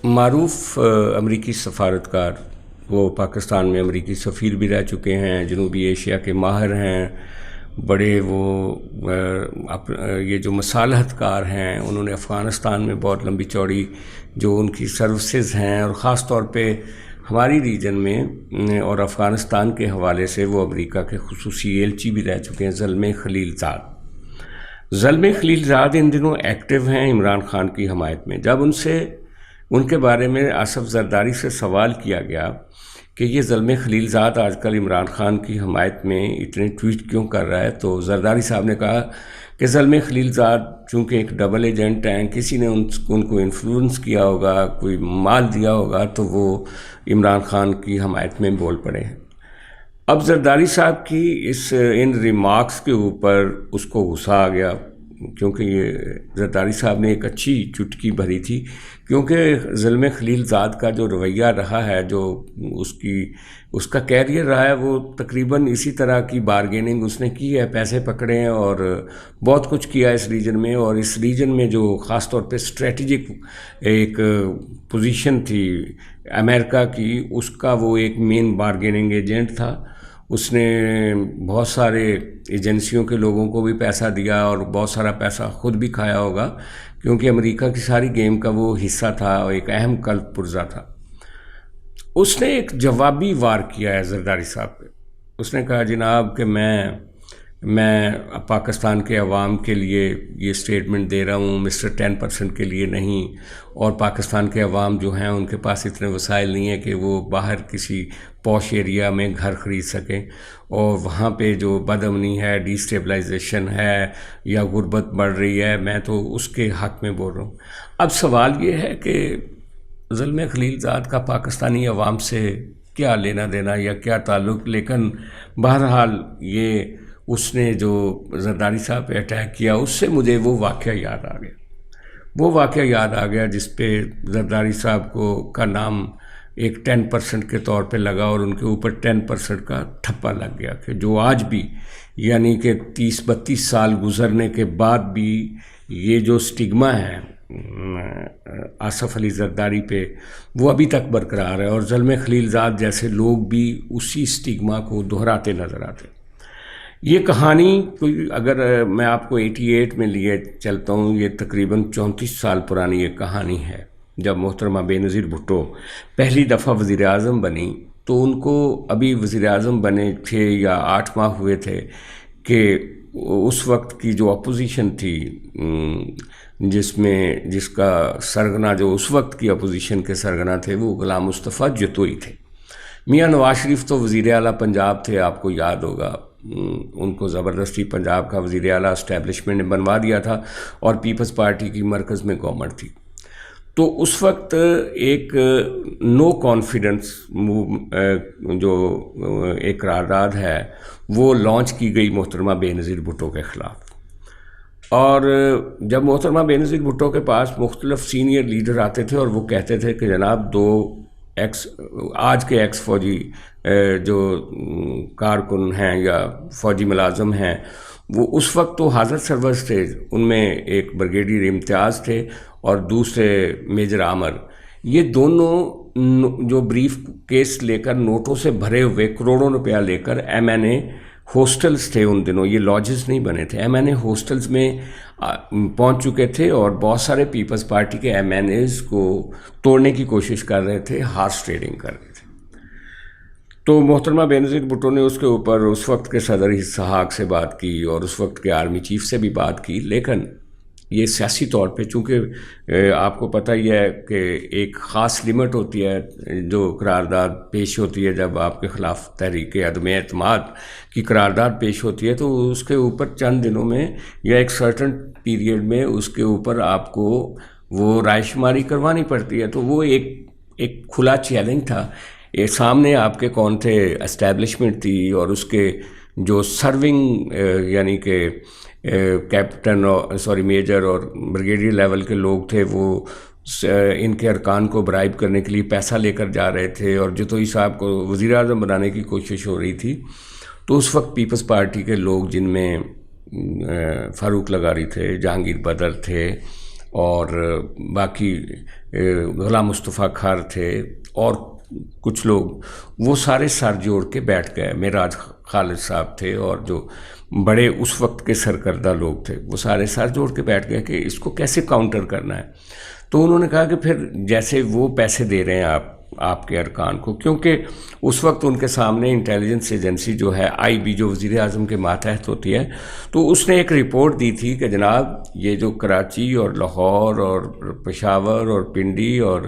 معروف امریکی سفارتکار، وہ پاکستان میں امریکی سفیر بھی رہ چکے ہیں، جنوبی ایشیا کے ماہر ہیں، بڑے وہ یہ جو مصالحت کار ہیں، انہوں نے افغانستان میں بہت لمبی چوڑی جو ان کی سروسز ہیں، اور خاص طور پہ ہماری ریجن میں اور افغانستان کے حوالے سے وہ امریکہ کے خصوصی ایلچی بھی رہ چکے ہیں، زلمے خلیل زاد۔ زلمے خلیل زاد ان دنوں ایکٹیو ہیں عمران خان کی حمایت میں۔ جب ان کے بارے میں آصف زرداری سے سوال کیا گیا کہ یہ زلمے خلیل زاد آج کل عمران خان کی حمایت میں اتنے ٹویٹ کیوں کر رہا ہے، تو زرداری صاحب نے کہا کہ زلمے خلیل زاد چونکہ ایک ڈبل ایجنٹ ہیں، کسی نے ان کو انفلوئنس کیا ہوگا، کوئی مال دیا ہوگا، تو وہ عمران خان کی حمایت میں بول پڑے ہیں۔ اب زرداری صاحب کی ان ریمارکس کے اوپر اس کو غصہ آ گیا، کیونکہ یہ زرداری صاحب نے ایک اچھی چٹکی بھری تھی، کیونکہ زلمے خلیل زاد کا جو رویہ رہا ہے، جو اس کا کیریئر رہا ہے، وہ تقریباً اسی طرح کی بارگیننگ اس نے کی ہے، پیسے پکڑے ہیں اور بہت کچھ کیا اس ریجن میں، اور اس ریجن میں جو خاص طور پہ اسٹریٹجک ایک پوزیشن تھی امریکہ کی، اس کا وہ ایک مین بارگیننگ ایجنٹ تھا۔ اس نے بہت سارے ایجنسیوں کے لوگوں کو بھی پیسہ دیا اور بہت سارا پیسہ خود بھی کھایا ہوگا، کیونکہ امریکہ کی ساری گیم کا وہ حصہ تھا اور ایک اہم قلب پرزہ تھا۔ اس نے ایک جوابی وار کیا ہے زرداری صاحب پہ۔ اس نے کہا جناب کہ میں پاکستان کے عوام کے لیے یہ سٹیٹمنٹ دے رہا ہوں، مسٹر 10% کے لیے نہیں، اور پاکستان کے عوام جو ہیں ان کے پاس اتنے وسائل نہیں ہیں کہ وہ باہر کسی پوش ایریا میں گھر خرید سکیں، اور وہاں پہ جو بد امنی ہے، ڈی اسٹیبلائزیشن ہے یا غربت بڑھ رہی ہے، میں تو اس کے حق میں بول رہا ہوں۔ اب سوال یہ ہے کہ زلمے خلیل زاد کا پاکستانی عوام سے کیا لینا دینا یا کیا تعلق، لیکن بہرحال یہ اس نے جو زرداری صاحب پہ اٹیک کیا، اس سے مجھے وہ واقعہ یاد آ گیا جس پہ زرداری صاحب کا نام ایک 10% کے طور پہ لگا، اور ان کے اوپر 10% کا ٹھپا لگ گیا، کہ جو آج بھی یعنی کہ 30-32 سال گزرنے کے بعد بھی یہ جو سٹگما ہے آصف علی زرداری پہ، وہ ابھی تک برقرار ہے، اور زلمے خلیل زاد جیسے لوگ بھی اسی سٹگما کو دہراتے نظر آتے ہیں۔ یہ کہانی اگر میں آپ کو 88 میں لیے چلتا ہوں، یہ تقریباً 34 سال پرانی ایک کہانی ہے۔ جب محترمہ بے نظیر بھٹو پہلی دفعہ وزیر اعظم بنی، تو ان کو ابھی وزیر اعظم بنے 6 یا 8 ماہ ہوئے تھے کہ اس وقت کی جو اپوزیشن تھی، جس کا سرگنا، جو اس وقت کی اپوزیشن کے سرگنا تھے، وہ غلام مصطفیٰ جتوئی تھے۔ میاں نواز شریف تو وزیر اعلیٰ پنجاب تھے، آپ کو یاد ہوگا، ان کو زبردستی پنجاب کا وزیر اعلیٰ اسٹیبلشمنٹ نے بنوا دیا تھا، اور پیپلز پارٹی کی مرکز میں گورنمنٹ تھی۔ تو اس وقت ایک نو کانفیڈنس جو ایک قرارداد ہے، وہ لانچ کی گئی محترمہ بے نظیر بھٹو کے خلاف، اور جب محترمہ بے نظیر بھٹو کے پاس مختلف سینئر لیڈر آتے تھے اور وہ کہتے تھے کہ جناب آج کے ایکس فوجی جو کارکن ہیں یا فوجی ملازم ہیں، وہ اس وقت تو حاضر سرورز تھے، ان میں ایک بریگیڈیئر امتیاز تھے اور دوسرے میجر عامر، یہ دونوں جو بریف کیس لے کر نوٹوں سے بھرے ہوئے کروڑوں روپیہ لے کر ایم این اے ہاسٹلز تھے، ان دنوں یہ لاجز نہیں بنے تھے، ایم این اے ہاسٹلز میں پہنچ چکے تھے، اور بہت سارے پیپلز پارٹی کے ایم این ایز کو توڑنے کی کوشش کر رہے تھے، ہارس ٹریڈنگ کر رہے تھے۔ تو محترمہ بے نظیر بھٹو نے اس کے اوپر اس وقت کے صدر اسحاق سے بات کی اور اس وقت کے آرمی چیف سے بھی بات کی، لیکن یہ سیاسی طور پہ چونکہ آپ کو پتہ ہی ہے کہ ایک خاص لیمٹ ہوتی ہے جو قرارداد پیش ہوتی ہے، جب آپ کے خلاف تحریک عدم اعتماد کی قرارداد پیش ہوتی ہے، تو اس کے اوپر چند دنوں میں یا ایک سرٹن پیریڈ میں اس کے اوپر آپ کو وہ رائے شماری کروانی پڑتی ہے۔ تو وہ ایک کھلا چیلنج تھا، یہ سامنے آپ کے کون تھے، اسٹیبلشمنٹ تھی، اور اس کے جو سرونگ یعنی کہ کیپٹن میجر اور بریگیڈیئر لیول کے لوگ تھے، وہ ان کے ارکان کو برائب کرنے کے لیے پیسہ لے کر جا رہے تھے، اور جتوئی صاحب کو وزیر اعظم بنانے کی کوشش ہو رہی تھی۔ تو اس وقت پیپلز پارٹی کے لوگ، جن میں فاروق لغاری تھے، جہانگیر بدر تھے، اور باقی غلام مصطفیٰ کھار تھے اور کچھ لوگ، وہ سارے سر جوڑ کے بیٹھ گئے. معراج خالد صاحب تھے اور جو بڑے اس وقت کے سرکردہ لوگ تھے وہ سارے سر جوڑ کے بیٹھ گئے کہ اس کو کیسے کاؤنٹر کرنا ہے. تو انہوں نے کہا کہ پھر جیسے وہ پیسے دے رہے ہیں آپ کے ارکان کو، کیونکہ اس وقت ان کے سامنے انٹیلیجنس ایجنسی جو ہے IB جو وزیر اعظم کے ماتحت ہوتی ہے، تو اس نے ایک رپورٹ دی تھی کہ جناب یہ جو کراچی اور لاہور اور پشاور اور پنڈی اور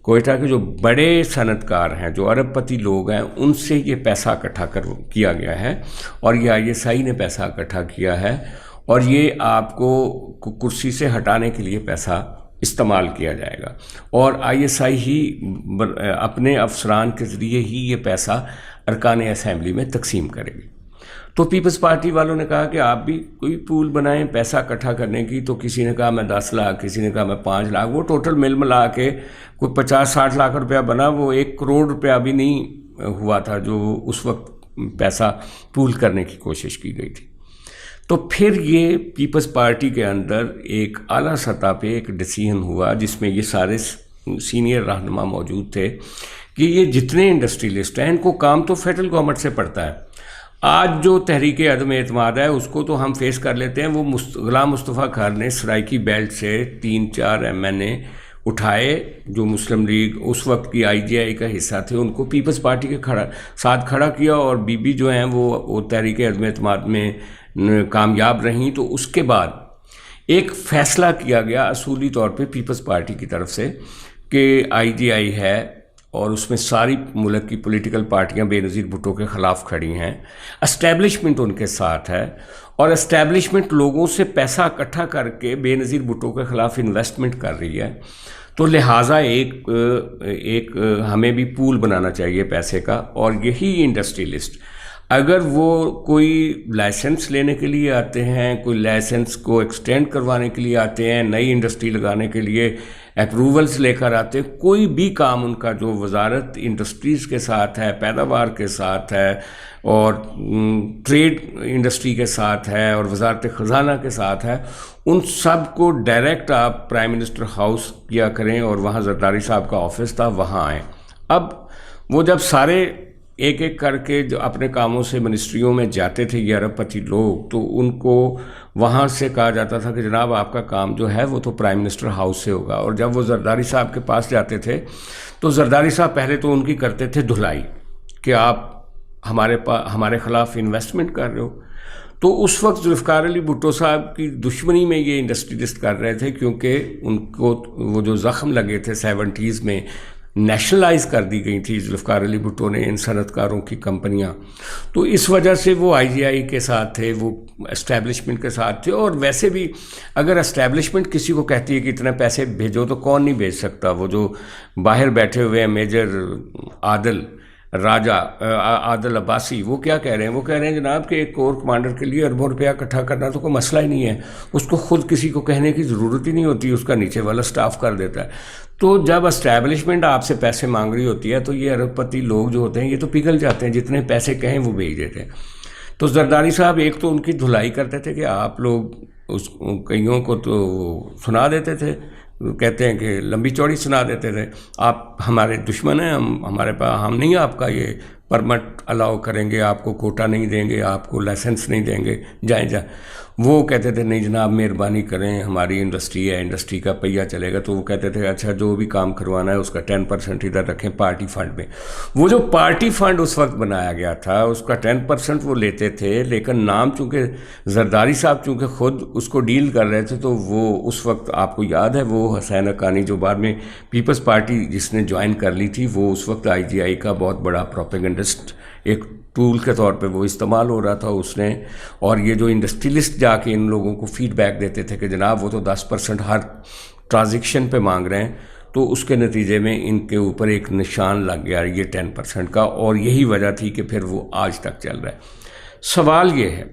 کوئٹہ کے جو بڑے صنعت کار ہیں، جو ارب پتی لوگ ہیں، ان سے یہ پیسہ اکٹھا کیا گیا ہے اور یہ ISI نے پیسہ اکٹھا کیا ہے اور یہ آپ کو کرسی سے ہٹانے کے لیے پیسہ استعمال کیا جائے گا اور ISI ہی اپنے افسران کے ذریعے ہی یہ پیسہ ارکان اسمبلی میں تقسیم کرے گی. تو پیپلز پارٹی والوں نے کہا کہ آپ بھی کوئی پول بنائیں پیسہ اکٹھا کرنے کی. تو کسی نے کہا میں 10 لاکھ، کسی نے کہا میں 5 لاکھ. وہ ٹوٹل مل ملا کے کوئی 50-60 لاکھ روپیہ بنا. وہ 1 کروڑ روپیہ بھی نہیں ہوا تھا جو اس وقت پیسہ پول کرنے کی کوشش کی گئی تھی. تو پھر یہ پیپلز پارٹی کے اندر ایک اعلیٰ سطح پہ ایک ڈیسیژن ہوا جس میں یہ سارے سینئر رہنما موجود تھے کہ یہ جتنے انڈسٹریلسٹ ہیں ان کو کام تو فیڈرل گورنمنٹ سے پڑتا ہے. آج جو تحریک عدم اعتماد ہے اس کو تو ہم فیس کر لیتے ہیں. وہ غلام مصطفیٰ کھار نے سرائیکی بیلٹ سے 3-4 MNA اٹھائے جو مسلم لیگ اس وقت کی IGI کا حصہ تھے، ان کو پیپلز پارٹی کے ساتھ کھڑا کیا اور بی جو ہیں وہ تحریک عدم اعتماد میں کامیاب رہیں. تو اس کے بعد ایک فیصلہ کیا گیا اصولی طور پہ پیپلز پارٹی کی طرف سے کہ IGI ہے اور اس میں ساری ملک کی پولیٹیکل پارٹیاں بے نظیر بھٹو کے خلاف کھڑی ہیں، اسٹیبلشمنٹ ان کے ساتھ ہے اور اسٹیبلشمنٹ لوگوں سے پیسہ اکٹھا کر کے بے نظیر بھٹو کے خلاف انویسٹمنٹ کر رہی ہے. تو لہٰذا ایک ہمیں بھی پول بنانا چاہیے پیسے کا. اور یہی انڈسٹریلسٹ اگر وہ کوئی لائسنس لینے کے لیے آتے ہیں، کوئی لائسنس کو ایکسٹینڈ کروانے کے لیے آتے ہیں، نئی انڈسٹری لگانے کے لیے اپروولز لے کر آتے ہیں، کوئی بھی کام ان کا جو وزارت انڈسٹریز کے ساتھ ہے، پیداوار کے ساتھ ہے اور ٹریڈ انڈسٹری کے ساتھ ہے اور وزارت خزانہ کے ساتھ ہے، ان سب کو ڈائریکٹ آپ پرائم منسٹر ہاؤس کیا کریں اور وہاں زرداری صاحب کا آفس تھا وہاں آئیں. اب وہ جب سارے ایک ایک کر کے جو اپنے کاموں سے منسٹریوں میں جاتے تھے یہ ارب پتی لوگ، تو ان کو وہاں سے کہا جاتا تھا کہ جناب آپ کا کام جو ہے وہ تو پرائم منسٹر ہاؤس سے ہوگا. اور جب وہ زرداری صاحب کے پاس جاتے تھے تو زرداری صاحب پہلے تو ان کی کرتے تھے دھلائی کہ آپ ہمارے خلاف انویسٹمنٹ کر رہے ہو. تو اس وقت ذوالفقار علی بھٹو صاحب کی دشمنی میں یہ انڈسٹریلسٹ کر رہے تھے کیونکہ ان کو وہ جو زخم لگے تھے 70s میں نیشنلائز کر دی گئی تھی ذوالفقار علی بھٹو نے ان صنعت کاروں کی کمپنیاں. تو اس وجہ سے وہ IGI کے ساتھ تھے، وہ اسٹیبلشمنٹ کے ساتھ تھے. اور ویسے بھی اگر اسٹیبلشمنٹ کسی کو کہتی ہے کہ اتنے پیسے بھیجو تو کون نہیں بھیج سکتا. وہ جو باہر بیٹھے ہوئے ہیں میجر عادل عباسی، وہ کیا کہہ رہے ہیں؟ وہ کہہ رہے ہیں جناب کہ ایک کور کمانڈر کے لیے اربوں روپیہ اکٹھا کرنا تو کوئی مسئلہ ہی نہیں ہے، اس کو خود کسی کو کہنے کی ضرورت ہی نہیں ہوتی، اس کا نیچے والا سٹاف کر دیتا ہے. تو جب اسٹیبلشمنٹ آپ سے پیسے مانگ رہی ہوتی ہے تو یہ ارب پتی لوگ جو ہوتے ہیں یہ تو پگھل جاتے ہیں، جتنے پیسے کہیں وہ بھیج دیتے ہیں. تو زرداری صاحب ایک تو ان کی دھلائی کرتے تھے کہ آپ لوگ کئیوں کو تو سنا دیتے تھے، کہتے ہیں کہ لمبی چوڑی سنا دیتے تھے، آپ ہمارے دشمن ہیں، ہمارے پاس ہم نہیں آپ کا یہ پرمٹ الاؤ کریں گے، آپ کو کوٹا نہیں دیں گے، آپ کو لائسنس نہیں دیں گے، جائیں. وہ کہتے تھے نہیں جناب مہربانی کریں، ہماری انڈسٹری ہے، انڈسٹری کا پہیہ چلے گا. تو وہ کہتے تھے اچھا جو بھی کام کروانا ہے اس کا 10% ادھر رکھیں پارٹی فنڈ میں. وہ جو پارٹی فنڈ اس وقت بنایا گیا تھا اس کا 10% وہ لیتے تھے، لیکن نام چونکہ زرداری صاحب چونکہ خود اس کو ڈیل کر رہے تھے تو وہ اس وقت آپ کو یاد ہے وہ حسین حقانی جو بعد میں پیپلز پارٹی جس نے جوائن کر لی تھی، وہ اس وقت IGI کا بہت بڑا پروپیگنڈسٹ ایک ٹول کے طور پہ وہ استعمال ہو رہا تھا اس نے. اور یہ جو انڈسٹریلسٹ جا کے ان لوگوں کو فیڈ بیک دیتے تھے کہ جناب وہ تو 10% ہر ٹرانزیکشن پہ مانگ رہے ہیں، تو اس کے نتیجے میں ان کے اوپر ایک نشان لگ گیا یہ 10% کا، اور یہی وجہ تھی کہ پھر وہ آج تک چل رہا ہے. سوال یہ ہے،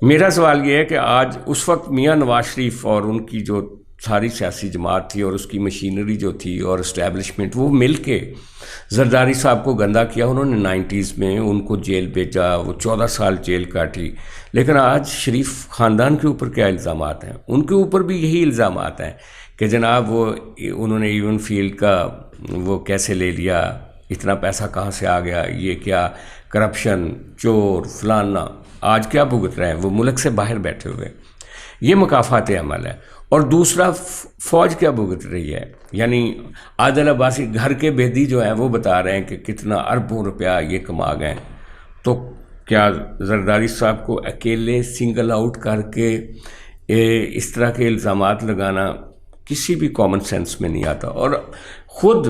میرا سوال یہ ہے کہ آج اس وقت میاں نواز شریف اور ان کی جو ساری سیاسی جماعت تھی اور اس کی مشینری جو تھی اور اسٹیبلشمنٹ، وہ مل کے زرداری صاحب کو گندا کیا. انہوں نے 90s میں ان کو جیل بھیجا، وہ 14 سال جیل کاٹی. لیکن آج شریف خاندان کے اوپر کیا الزامات ہیں؟ ان کے اوپر بھی یہی الزامات ہیں کہ جناب وہ انہوں نے ایون فیلڈ کا وہ کیسے لے لیا، اتنا پیسہ کہاں سے آ گیا، یہ کیا کرپشن، چور، فلانا، آج کیا بھگت رہے ہیں وہ ملک سے باہر بیٹھے ہوئے. یہ مکافات عمل ہے. اور دوسرا فوج کیا بھگت رہی ہے، یعنی عادل عباسی گھر کے بیدی جو ہیں وہ بتا رہے ہیں کہ کتنا اربوں روپیہ یہ کما گئے. تو کیا زرداری صاحب کو اکیلے سنگل آؤٹ کر کے اس طرح کے الزامات لگانا کسی بھی کامن سینس میں نہیں آتا. اور خود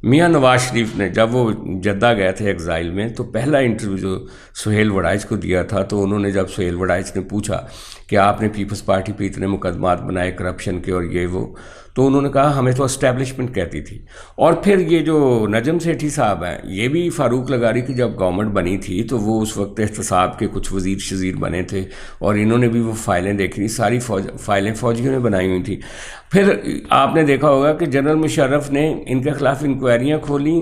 میاں نواز شریف نے جب وہ جدہ گئے تھے ایگزائل میں، تو پہلا انٹرویو جو سہیل وڑائچ کو دیا تھا، تو انہوں نے جب سہیل وڑائچ نے پوچھا کہ آپ نے پیپلز پارٹی پہ اتنے مقدمات بنائے کرپشن کے اور یہ وہ، تو انہوں نے کہا ہمیں تو اسٹیبلشمنٹ کہتی تھی. اور پھر یہ جو نجم سیٹھی صاحب ہیں، یہ بھی فاروق لغاری کی جب گورنمنٹ بنی تھی تو وہ اس وقت احتساب کے کچھ وزیر شزیر بنے تھے، اور انہوں نے بھی وہ فائلیں دیکھی تھی، ساری فائلیں فوجیوں نے بنائی ہوئی تھیں. پھر آپ نے دیکھا ہوگا کہ جنرل مشرف نے ان کے خلاف انکوائریاں کھولیں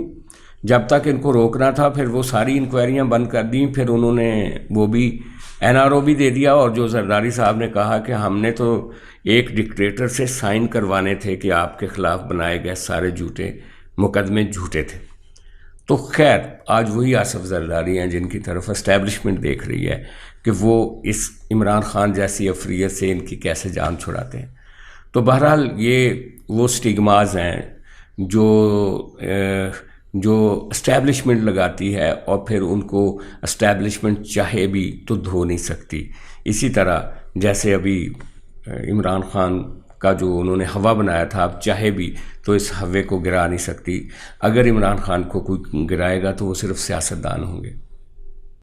جب تک ان کو روکنا تھا، پھر وہ ساری انکوائریاں بند کر دیں، پھر انہوں نے وہ بھی NRO بھی دے دیا. اور جو زرداری صاحب نے کہا کہ ہم نے تو ایک ڈکٹیٹر سے سائن کروانے تھے کہ آپ کے خلاف بنائے گئے سارے جھوٹے مقدمے جھوٹے تھے. تو خیر آج وہی آصف زرداری ہیں جن کی طرف اسٹیبلشمنٹ دیکھ رہی ہے کہ وہ اس عمران خان جیسی افریت سے ان کی کیسے جان چھڑاتے ہیں. تو بہرحال یہ وہ سٹیگماز ہیں جو اسٹیبلشمنٹ لگاتی ہے، اور پھر ان کو اسٹیبلشمنٹ چاہے بھی تو دھو نہیں سکتی. اسی طرح جیسے ابھی عمران خان کا جو انہوں نے ہوا بنایا تھا، اب چاہے بھی تو اس ہوے کو گرا نہیں سکتی. اگر عمران خان کو کوئی گرائے گا تو وہ صرف سیاستدان ہوں گے.